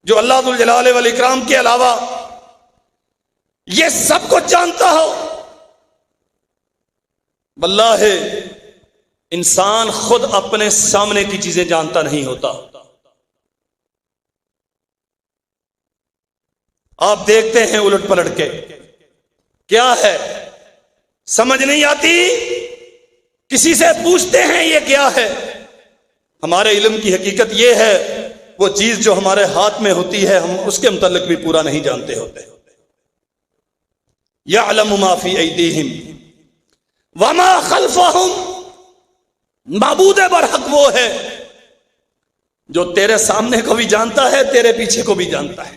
جو اللہ ذو الجلال والاکرام کے علاوہ یہ سب کچھ جانتا ہو؟ واللہ انسان خود اپنے سامنے کی چیزیں جانتا نہیں ہوتا۔ آپ دیکھتے ہیں الٹ پلٹ کے، کیا ہے سمجھ نہیں آتی، کسی سے پوچھتے ہیں یہ کیا ہے، ہمارے علم کی حقیقت یہ ہے وہ چیز جو ہمارے ہاتھ میں ہوتی ہے ہم اس کے متعلق بھی پورا نہیں جانتے ہوتے۔ یعلم ما فی ایدیہم وما خلفہم، معبود برحق وہ ہے جو تیرے سامنے کو بھی جانتا ہے، تیرے پیچھے کو بھی جانتا ہے،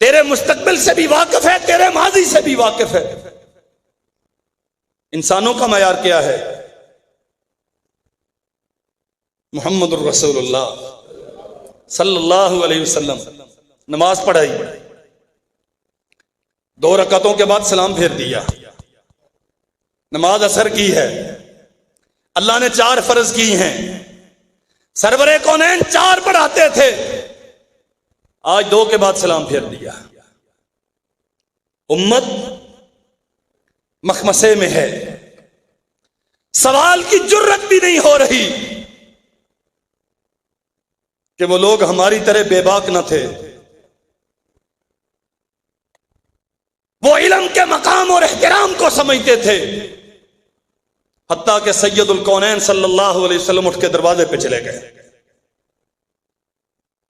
تیرے مستقبل سے بھی واقف ہے، تیرے ماضی سے بھی واقف ہے۔ انسانوں کا معیار کیا ہے؟ محمد الرسول اللہ صلی اللہ علیہ وسلم نماز پڑھائی، 2 رکعتوں کے بعد سلام پھیر دیا، نماز اثر کی ہے، اللہ نے 4 فرض کی ہیں، سرور کونین 4 پڑھاتے تھے، آج 2 کے بعد سلام پھیر دیا۔ امت مخمسے میں ہے، سوال کی جرت بھی نہیں ہو رہی کہ وہ لوگ ہماری طرح بے باک نہ تھے، وہ علم کے مقام اور احترام کو سمجھتے تھے، حتیٰ کہ سید الکونین صلی اللہ علیہ وسلم اٹھ کے دروازے پہ چلے گئے۔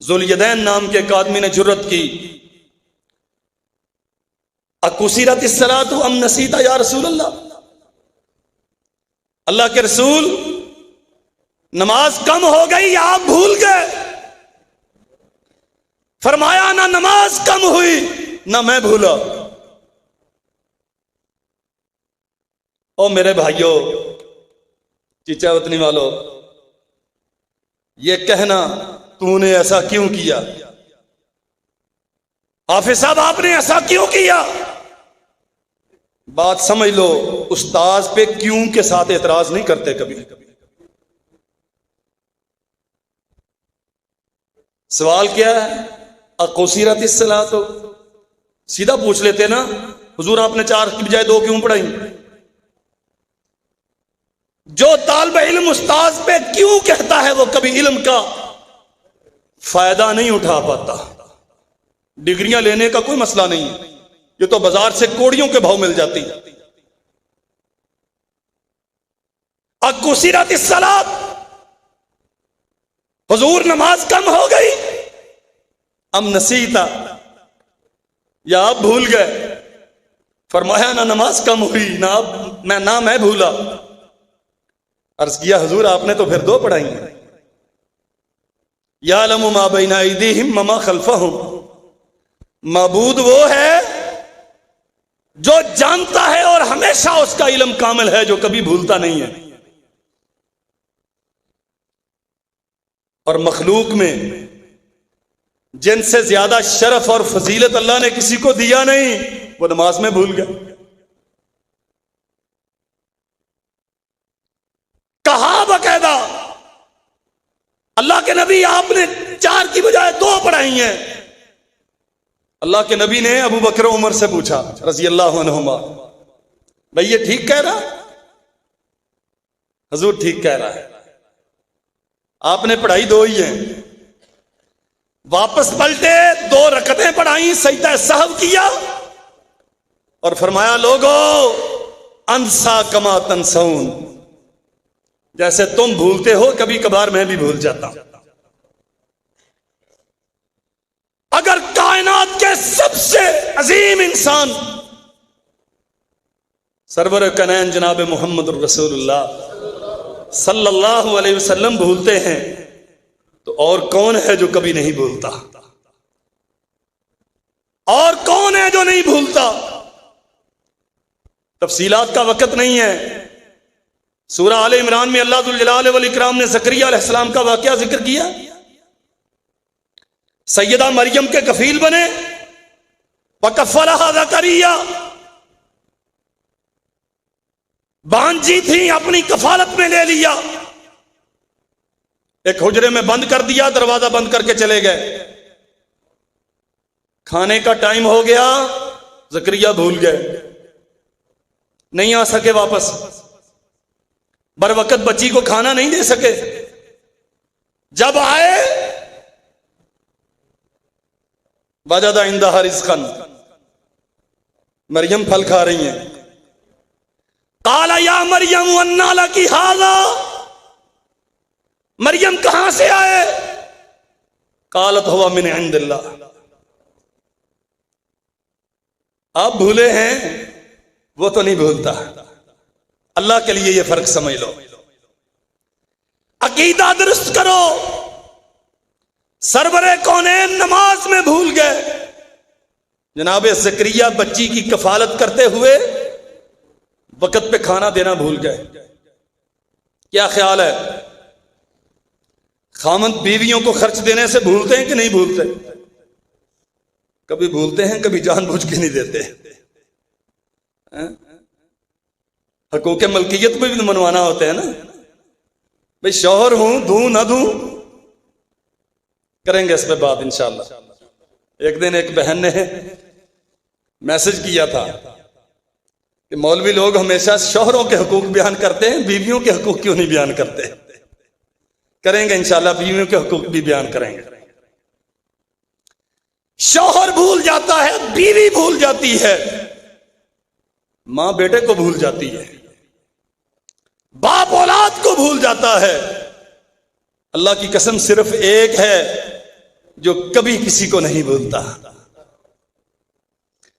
ذوالیدین نام کے ایک آدمی نے جرت کی، اکسرت الصلاۃ ام نسیت یا رسول اللہ، اللہ کے رسول نماز کم ہو گئی یا آپ بھول گئے؟ فرمایا نہ نماز کم ہوئی نہ میں بھولا۔ او میرے بھائیوں، چچا وطنی والو، یہ کہنا تو نے ایسا کیوں کیا، حافظ صاحب آپ نے ایسا کیوں کیا، بات سمجھ لو، استاذ پہ کیوں کے ساتھ اعتراض نہیں کرتے کبھی۔ سوال کیا ہے؟ اقصرت الصلاۃ، سیدھا پوچھ لیتے نا، حضور آپ نے 4 کی بجائے 2 کیوں پڑھائی؟ جو طالب علم استاذ پہ کیوں کہتا ہے وہ کبھی علم کا فائدہ نہیں اٹھا پاتا۔ ڈگریاں لینے کا کوئی مسئلہ نہیں، یہ تو بازار سے کوڑیوں کے بھاؤ مل جاتی۔ اقصرت الصلاۃ، حضور نماز کم ہو گئی، ام نسیتا، یا آپ بھول گئے؟ فرمایا نہ نماز کم ہوئی نہ میں بھولا۔ عرض کیا حضور آپ نے تو پھر 2 پڑھائی ہیں۔ یعلم ما بین ایدیہم وما خلفہم، معبود وہ ہے جو جانتا ہے اور ہمیشہ اس کا علم کامل ہے، جو کبھی بھولتا نہیں ہے۔ اور مخلوق میں جن سے زیادہ شرف اور فضیلت اللہ نے کسی کو دیا نہیں، وہ نماز میں بھول گیا۔ کہا باقاعدہ اللہ کے نبی آپ نے 4 کی بجائے 2 پڑھائی ہیں۔ اللہ کے نبی نے ابو بکر عمر سے پوچھا رضی اللہ عنہما، بھئی یہ ٹھیک کہہ رہا؟ حضور ٹھیک کہہ رہا ہے، آپ نے پڑھائی 2 ہی ہیں۔ واپس پلٹے، 2 رکعتیں پڑھائیں، سجدہ سہو کیا اور فرمایا لوگو انسا کما تنسون، جیسے تم بھولتے ہو کبھی کبھار میں بھی بھول جاتا ہوں۔ اگر کائنات کے سب سے عظیم انسان سرور کونین جناب محمد الرسول اللہ صلی اللہ علیہ وسلم بھولتے ہیں تو اور کون ہے جو کبھی نہیں بھولتا؟ اور کون ہے جو نہیں بھولتا؟ تفصیلات کا وقت نہیں ہے۔ سورہ آل عمران میں اللہ ذوالجلال والاکرام نے زکریا علیہ السلام کا واقعہ ذکر کیا۔ سیدہ مریم کے کفیل بنے، وکفلھا زکریا، بانجی تھی اپنی کفالت میں لے لیا، ایک حجرے میں بند کر دیا، دروازہ بند کر کے چلے گئے۔ کھانے کا ٹائم ہو گیا، زکریا بھول گئے، نہیں آ سکے واپس، بر وقت بچی کو کھانا نہیں دے سکے۔ جب آئے وجد عندها رزقا، مریم پھل کھا رہی ہیں۔ قال یا مریم انا لک ھذا، مریم کہاں سے آئے؟ قالت هو من عند اللہ۔ آپ بھولے ہیں، وہ تو نہیں بھولتا۔ اللہ کے لیے یہ فرق سمجھ لو، عقیدہ درست کرو۔ سرور کونین نماز میں بھول گئے، جناب زکریا بچی کی کفالت کرتے ہوئے وقت پہ کھانا دینا بھول گئے. کیا خیال ہے؟ خامند بیویوں کو خرچ دینے سے بھولتے ہیں کہ نہیں بھولتے؟ کبھی بھولتے ہیں، کبھی جان بوجھ کے نہیں دیتے. حقوق ملکیت میں بھی منوانا ہوتا ہے نا بھئی، شوہر ہوں، دوں نہ دوں. کریں گے اس پہ بات انشاءاللہ. ایک دن ایک بہن نے میسج کیا تھا کہ مولوی لوگ ہمیشہ شوہروں کے حقوق بیان کرتے ہیں، بیویوں کے حقوق کیوں نہیں بیان کرتے؟ کریں گے انشاءاللہ، بیویوں کے حقوق بھی بیان کریں گے. شوہر بھول جاتا ہے، بیوی بھول جاتی ہے، ماں بیٹے کو بھول جاتی ہے، باپ اولاد کو بھول جاتا ہے. اللہ کی قسم صرف ایک ہے جو کبھی کسی کو نہیں بھولتا،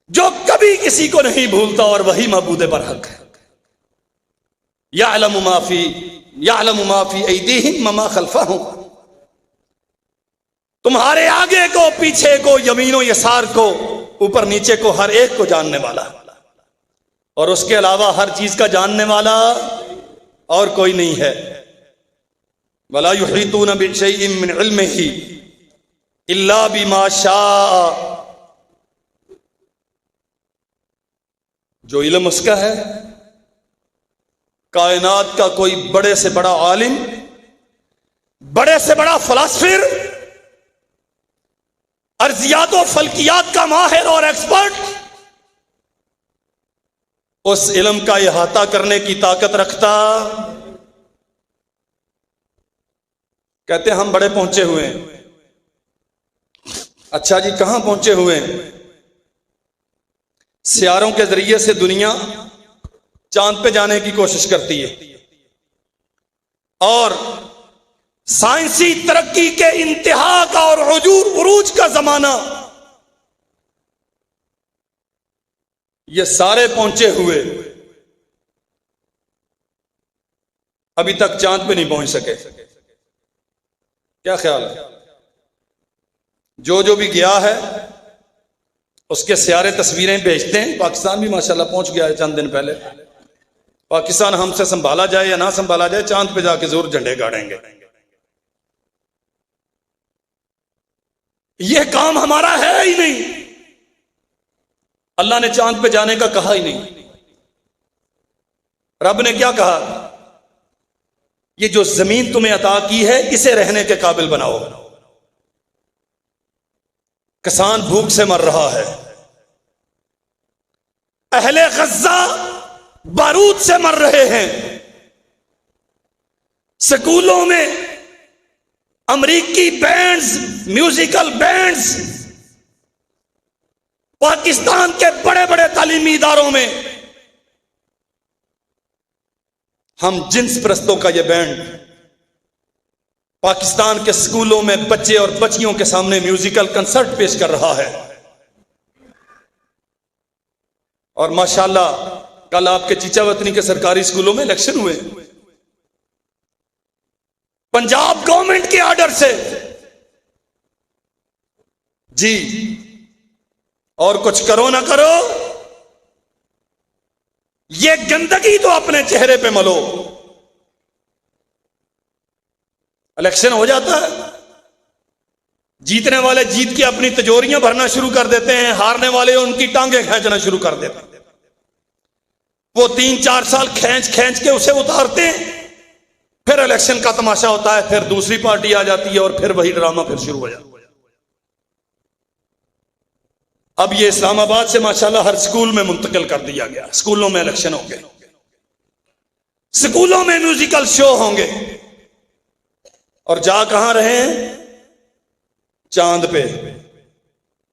جو کبھی کسی کو نہیں بھولتا، اور وہی معبود برحق ہے. یعلم ما فی ایدیہم وما خلفہم. تمہارے آگے کو، پیچھے کو، یمین و یسار کو، اوپر نیچے کو، ہر ایک کو جاننے والا، اور اس کے علاوہ ہر چیز کا جاننے والا اور کوئی نہیں ہے. ولا یحیطون بشیء من علمہ الا بما شاء. جو علم اس کا ہے، کائنات کا کوئی بڑے سے بڑا عالم، بڑے سے بڑا فلاسفر، ارضیات و فلکیات کا ماہر اور ایکسپرٹ اس علم کا احاطہ کرنے کی طاقت رکھتا. کہتے ہیں ہم بڑے پہنچے ہوئے ہیں. اچھا جی، کہاں پہنچے ہوئے ہیں؟ سیاروں کے ذریعے سے دنیا چاند پہ جانے کی کوشش کرتی ہے، اور سائنسی ترقی کے انتہا کا اور عروج کا زمانہ، یہ سارے پہنچے ہوئے ابھی تک چاند پہ نہیں پہنچ سکے. کیا خیال ہے؟ جو بھی گیا ہے اس کے سیارے تصویریں بھیجتے ہیں. پاکستان بھی ماشاءاللہ پہنچ گیا ہے چند دن پہلے. پاکستان ہم سے سنبھالا جائے یا نہ سنبھالا جائے، چاند پہ جا کے ضرور جھنڈے گاڑیں گے. یہ کام ہمارا ہے ہی نہیں. اللہ نے چاند پہ جانے کا کہا ہی نہیں. رب نے کیا کہا؟ یہ جو زمین تمہیں عطا کی ہے اسے رہنے کے قابل بناؤ. کسان بھوک سے مر رہا ہے، اہل غزہ بارود سے مر رہے ہیں، سکولوں میں امریکی بینڈز، میوزیکل بینڈز، پاکستان کے بڑے بڑے تعلیمی اداروں میں ہم جنس پرستوں کا یہ بینڈ پاکستان کے سکولوں میں بچے اور بچیوں کے سامنے میوزیکل کنسرٹ پیش کر رہا ہے. اور ماشاءاللہ کل آپ کے چیچا وطنی کے سرکاری سکولوں میں الیکشن ہوئے، پنجاب گورنمنٹ کے آرڈر سے. جی، اور کچھ کرو نہ کرو، یہ گندگی تو اپنے چہرے پہ ملو. الیکشن ہو جاتا ہے، جیتنے والے جیت کے اپنی تجوریاں بھرنا شروع کر دیتے ہیں، ہارنے والے ان کی ٹانگیں کھینچنا شروع کر دیتے ہیں. وہ 3-4 سال کھینچ کے اسے اتارتے ہیں، پھر الیکشن کا تماشا ہوتا ہے، پھر دوسری پارٹی آ جاتی ہے اور پھر وہی ڈرامہ پھر شروع ہو جاتا ہے. اب یہ اسلام آباد سے ماشاءاللہ ہر سکول میں منتقل کر دیا گیا. سکولوں میں الیکشن ہوں گے، سکولوں میں میوزیکل شو ہوں گے، اور جا کہاں رہے ہیں؟ چاند پہ.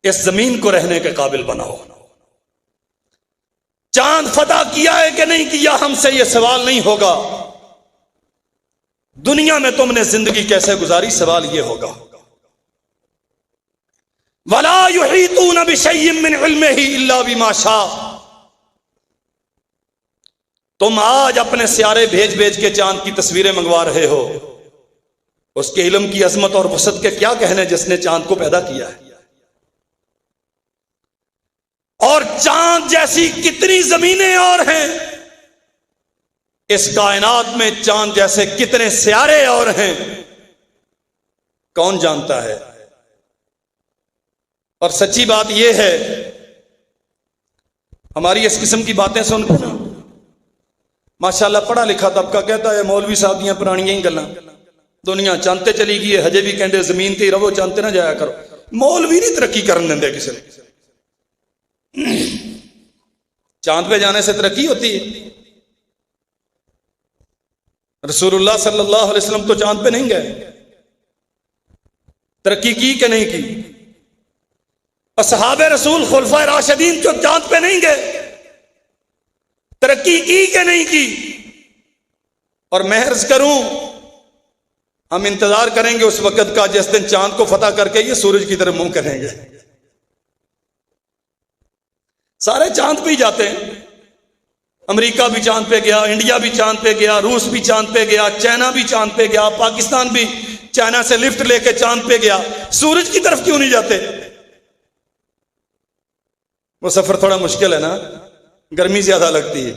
اس زمین کو رہنے کے قابل بناؤ. چاند فتح کیا ہے کہ نہیں کیا، ہم سے یہ سوال نہیں ہوگا. دنیا میں تم نے زندگی کیسے گزاری، سوال یہ ہوگا. وَلَا يُحِيطُونَ بِشَيْءٍ مِّنْ عِلْمِهِ إِلَّا بِمَا شَاءَ. تم آج اپنے سیارے بھیج کے چاند کی تصویریں منگوا رہے ہو، اس کے علم کی عظمت اور وسعت کے کیا کہنے جس نے چاند کو پیدا کیا ہے. اور چاند جیسی کتنی زمینیں اور ہیں، اس کائنات میں چاند جیسے کتنے سیارے اور ہیں، کون جانتا ہے؟ اور سچی بات یہ ہے، ہماری اس قسم کی باتیں سن کر ماشاءاللہ پڑھا لکھا طبقہ کہتا ہے مولوی صاحب دیاں پرانیاں ہی گلاں، دنیا چاندتے چلی گئی ہے، ہجے بھی کہندے زمین تے رہو، چاندتے نہ جایا کرو۔ مولوی نہیں ترقی کرن دیندے کسی نے، چاند پہ جانے سے ترقی ہوتی ہے؟ رسول اللہ صلی اللہ علیہ وسلم تو چاند پہ نہیں گئے، ترقی کی کہ نہیں کی؟ اصحاب رسول خلفائے راشدین جو چاند پہ نہیں گئے، ترقی کی کہ نہیں کی؟ اور میں عرض کروں، ہم انتظار کریں گے اس وقت کا جس دن چاند کو فتح کر کے یہ سورج کی طرف منہ کریں گے۔ سارے چاند پہ ہی جاتے ہیں، امریکہ بھی چاند پہ گیا، انڈیا بھی چاند پہ گیا، روس بھی چاند پہ گیا، چائنا بھی چاند پہ گیا، پاکستان بھی چائنا سے لفٹ لے کے چاند پہ گیا، سورج کی طرف کیوں نہیں جاتے؟ وہ سفر تھوڑا مشکل ہے نا، گرمی زیادہ لگتی ہے۔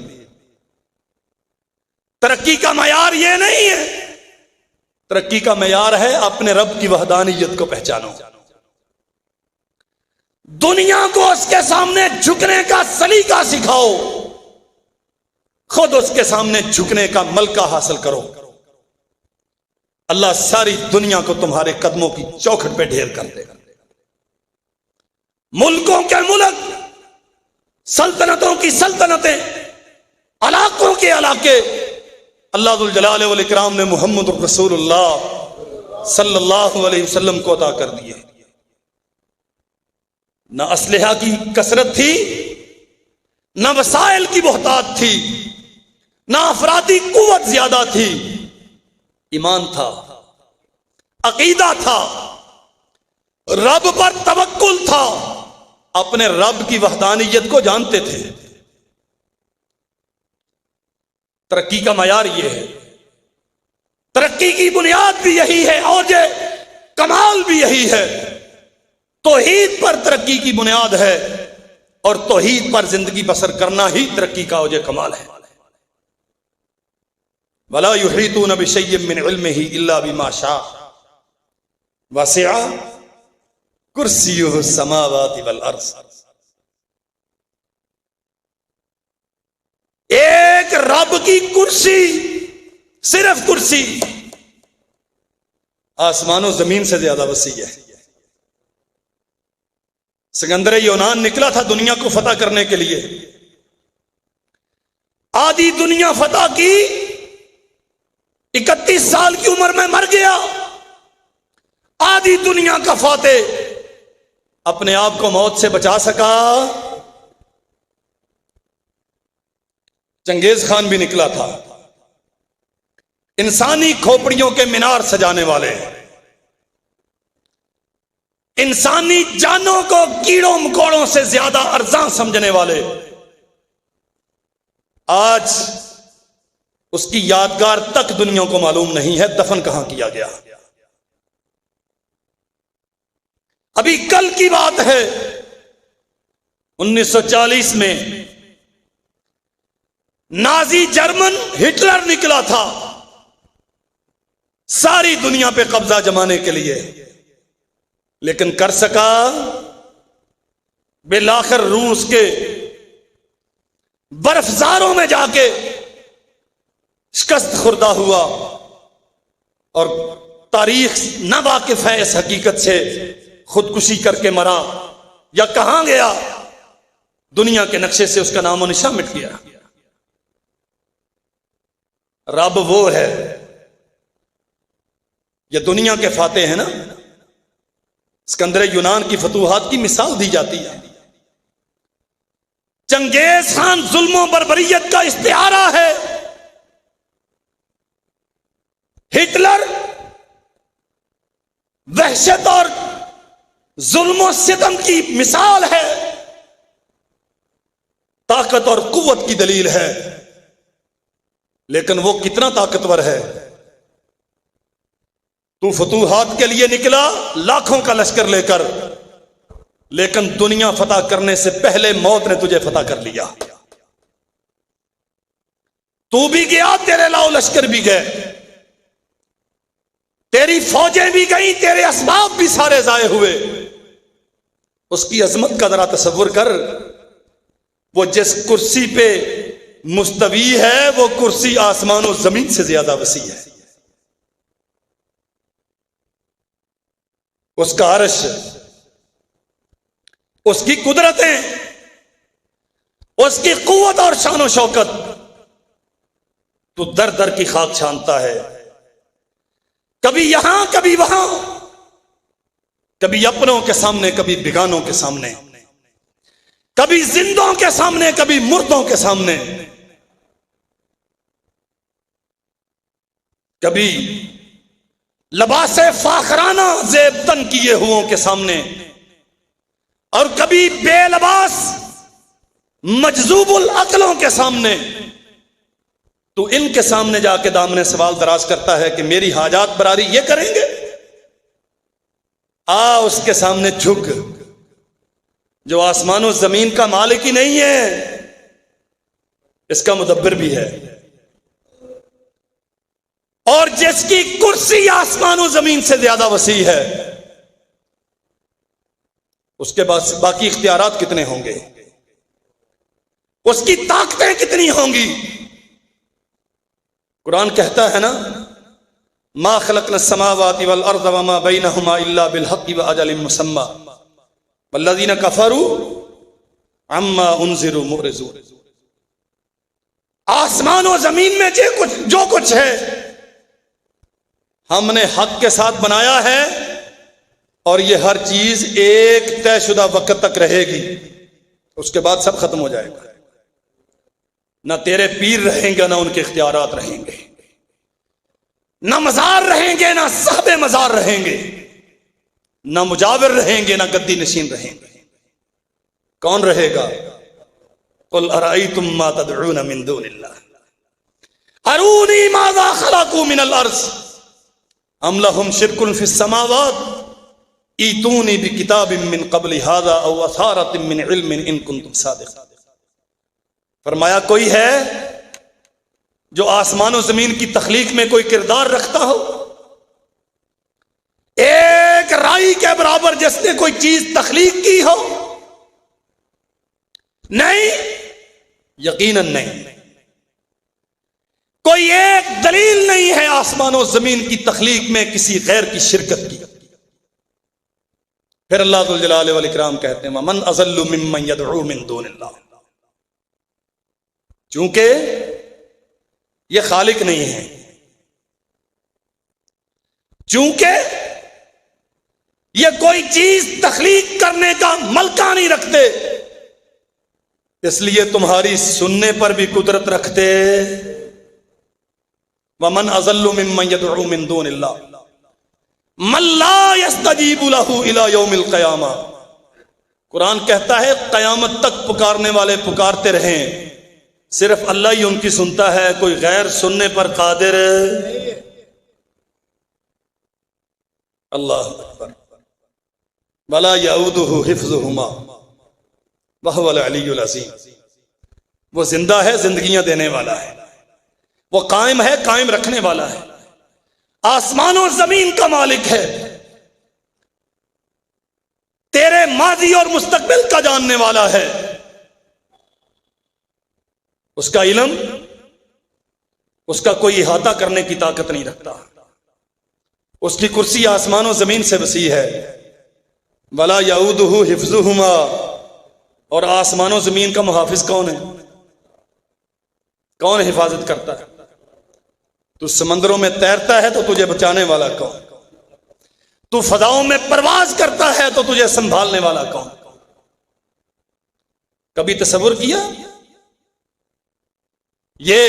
ترقی کا معیار یہ نہیں ہے، ترقی کا معیار ہے اپنے رب کی وحدانیت کو پہچانو، دنیا کو اس کے سامنے جھکنے کا سلیقہ سکھاؤ، خود اس کے سامنے جھکنے کا ملکہ حاصل کرو، اللہ ساری دنیا کو تمہارے قدموں کی چوکھٹ پہ ڈھیر کر دے گا۔ ملکوں کے ملک، سلطنتوں کی سلطنتیں، علاقوں کے علاقے اللہ ذوالجلال والاکرام نے محمد رسول اللہ صلی اللہ علیہ وسلم کو عطا کر دیے۔ نہ اسلحہ کی کثرت تھی، نہ وسائل کی بہتات تھی، نہ افرادی قوت زیادہ تھی، ایمان تھا، عقیدہ تھا، رب پر توکل تھا، اپنے رب کی وحدانیت کو جانتے تھے۔ ترقی کا معیار یہ ہے، ترقی کی بنیاد بھی یہی ہے، اوج کمال بھی یہی ہے، توحید پر ترقی کی بنیاد ہے، اور توحید پر زندگی بسر کرنا ہی ترقی کا اوج کمال ہے۔ وَلَا يُحِيطُونَ بِشَيْءٍ مِّنْ عِلْمِهِ إِلَّا بِمَا شَاءَ وَسِعَ كُرْسِيُّهُ السَّمَاوَاتِ وَالْأَرْضِ۔ ایک رب کی کرسی، صرف کرسی، آسمان و زمین سے زیادہ وسیع ہے۔ سکندر یونان نکلا تھا دنیا کو فتح کرنے کے لیے، آدھی دنیا فتح کی، 31 سال کی عمر میں مر گیا، آدھی دنیا کا فاتح اپنے آپ کو موت سے بچا سکا؟ چنگیز خان بھی نکلا تھا، انسانی کھوپڑیوں کے مینار سجانے والے، انسانی جانوں کو کیڑوں مکوڑوں سے زیادہ ارزاں سمجھنے والے، آج اس کی یادگار تک دنیا کو معلوم نہیں ہے دفن کہاں کیا گیا۔ ابھی کل کی بات ہے، 1940 میں نازی جرمن ہٹلر نکلا تھا ساری دنیا پہ قبضہ جمانے کے لیے، لیکن کر سکا؟ بالآخر روس کے برفزاروں میں جا کے شکست خوردہ ہوا، اور تاریخ نہ واقف ہے اس حقیقت سے، خودکشی کر کے مرا یا کہاں گیا، دنیا کے نقشے سے اس کا نام و نشان مٹ گیا۔ رب وہ ہے، یہ دنیا کے فاتح ہیں نا، سکندر یونان کی فتوحات کی مثال دی جاتی ہے، چنگیز خان ظلم و بربریت کا استعارہ ہے، ہٹلر وحشت اور ظلم و ستم کی مثال ہے، طاقت اور قوت کی دلیل ہے، لیکن وہ کتنا طاقتور ہے؟ تو فتوحات کے لیے نکلا لاکھوں کا لشکر لے کر، لیکن دنیا فتح کرنے سے پہلے موت نے تجھے فتح کر لیا. تو بھی گیا، تیرے لاؤ لشکر بھی گئے، تیری فوجیں بھی گئیں، تیرے اسباب بھی سارے ضائع ہوئے. اس کی عظمت کا ذرا تصور کر. وہ جس کرسی پہ مستوی ہے وہ کرسی آسمان و زمین سے زیادہ وسیع ہے. اس کا عرش، اس کی قدرتیں، اس کی قوت اور شان و شوکت تو در در کی خاک چھانتا ہے. کبھی یہاں کبھی وہاں، کبھی اپنوں کے سامنے کبھی بیگانوں کے سامنے، کبھی زندوں کے سامنے کبھی مردوں کے سامنے، کبھی لباس فاخرانہ زیب تن کیے ہوں کے سامنے، اور کبھی بے لباس مجذوب العقلوں کے سامنے. تو ان کے سامنے جا کے دامن سوال دراز کرتا ہے کہ میری حاجات براری یہ کریں گے؟ اس کے سامنے جھک، جو آسمان و زمین کا مالک ہی نہیں ہے، اس کا مدبر بھی ہے، اور جس کی کرسی آسمان و زمین سے زیادہ وسیع ہے، اس کے بعد باقی اختیارات کتنے ہوں گے، اس کی طاقتیں کتنی ہوں گی. قرآن کہتا ہے نا، ما خلقنا السماوات والارض وما بینہما الا بالحق واجل مسمى والذین کفروا عما انذروا معرضون. آسمان و زمین میں جو کچھ ہے ہم نے حق کے ساتھ بنایا ہے، اور یہ ہر چیز ایک طے شدہ وقت تک رہے گی، اس کے بعد سب ختم ہو جائے گا. نہ تیرے پیر رہیں گے، نہ ان کے اختیارات رہیں گے، نہ مزار رہیں گے، نہ صاحب مزار رہیں گے، نہ مجاور رہیں گے، نہ گدی نشین رہیں گے. کون رہے گا؟ قل ارأیتم ما تدعون من دون اللہ ارونی ماذا خلقوا من الارض ام لهم شرک فی السماوات ایتونی بکتاب من قبل هذا او اثارۃ من علم ان کنتم صادقین. فرمایا کوئی ہے جو آسمان و زمین کی تخلیق میں کوئی کردار رکھتا ہو؟ ایک رائی کے برابر جس نے کوئی چیز تخلیق کی ہو؟ نہیں، یقیناً نہیں. کوئی ایک دلیل نہیں ہے آسمان و زمین کی تخلیق میں کسی غیر کی شرکت کی. پھر اللہ ذو الجلال والاکرام کہتے ہیں وَمَنْ أَضَلُّ مِمَّنْ يَدْعُو مِن دُونِ اللَّهِ. چونکہ یہ خالق نہیں ہے، چونکہ یہ کوئی چیز تخلیق کرنے کا ملکہ نہیں رکھتے، اس لیے تمہاری سننے پر بھی قدرت رکھتے. وَمَنْ أَضَلُّ مِمَّنْ يَدْعُو مِن دُونِ اللَّهِ مَن لَّا يَسْتَجِيبُ لَهُ إِلَى يَوْمِ الْقِيَامَةِ. قرآن کہتا ہے قیامت تک پکارنے والے پکارتے رہیں، صرف اللہ ہی ان کی سنتا ہے، کوئی غیر سننے پر قادر. اللہ اکبر. ولا یعودہ حفظہما وہو العلی العظیم. وہ زندہ ہے، زندگیاں دینے والا ہے، وہ قائم ہے، قائم رکھنے والا ہے، آسمان و زمین کا مالک ہے، تیرے ماضی اور مستقبل کا جاننے والا ہے. اس کا علم، اس کا کوئی احاطہ کرنے کی طاقت نہیں رکھتا. اس کی کرسی آسمان و زمین سے وسیع ہے. ولا یعودہ حفظہما. اور آسمان و زمین کا محافظ کون ہے؟ کون حفاظت کرتا ہے؟ تو سمندروں میں تیرتا ہے تو تجھے بچانے والا کون؟ تو فضاؤں میں پرواز کرتا ہے تو تجھے سنبھالنے والا کون؟ کبھی تصور کیا یہ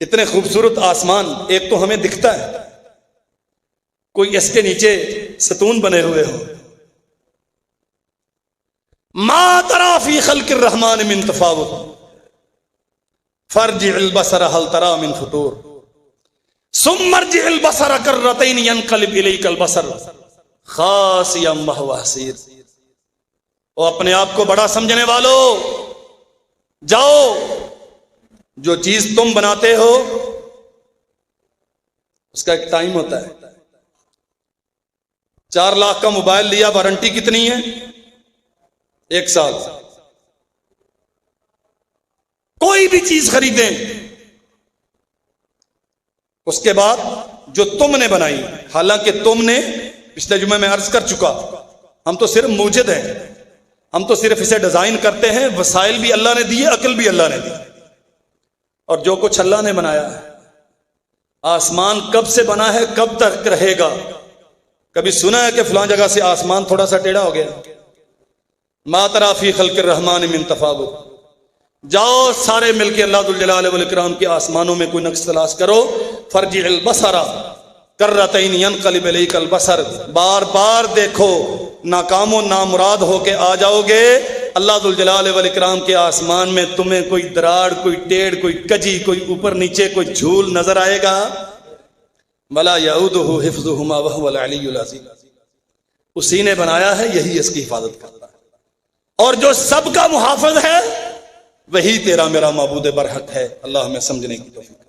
اتنے خوبصورت آسمان ایک تو ہمیں دکھتا ہے، کوئی اس کے نیچے ستون بنے ہوئے ہو. ما ترى في خلق الرحمن من تفاوت فارجع البصر هل ترى من فطور ثم ارجع البصر كرتين ينقلب اليك البصر خاسئا وهو حسير. اور اپنے آپ کو بڑا سمجھنے والوں، جاؤ، جو چیز تم بناتے ہو اس کا ایک ٹائم ہوتا ہے۔ 4 لاکھ کا موبائل لیا، وارنٹی کتنی ہے؟ 1 سال۔ کوئی بھی چیز خریدیں، اس کے بعد جو تم نے بنائی، حالانکہ تم نے پچھلے جمعے میں عرض کر چکا، ہم تو صرف موجد ہیں، ہم تو صرف اسے ڈیزائن کرتے ہیں، وسائل بھی اللہ نے دیے، عقل بھی اللہ نے دی، اور جو کچھ اللہ نے بنایا ہے۔ آسمان کب سے بنا ہے، کب تک رہے گا؟ کبھی سنا ہے کہ فلاں جگہ سے آسمان تھوڑا سا ٹیڑھا ہو گیا؟ ما تری فی خلق الرحمن من تفاوت۔ جاؤ سارے مل کے اللہ ذوالجلال والاکرام کے آسمانوں میں کوئی نقش تلاش کرو۔ فرجع البصر کرتین ینقلب الیک البصر، بار بار دیکھو، ناکام و نامراد ہو کے آ جاؤ گے۔ اللہ ذوالجلال والاکرام کے آسمان میں تمہیں کوئی دراڑ، کوئی ٹیڑھ، کوئی کجی، کوئی اوپر نیچے، کوئی جھول نظر آئے گا؟ ولا یعودہ حفظہما وہو العلی العظیم۔ اسی نے بنایا ہے، یہی اس کی حفاظت کرتا ہے، اور جو سب کا محافظ ہے وہی تیرا میرا معبود برحق ہے۔ اللہ ہمیں سمجھنے کی توفیق۔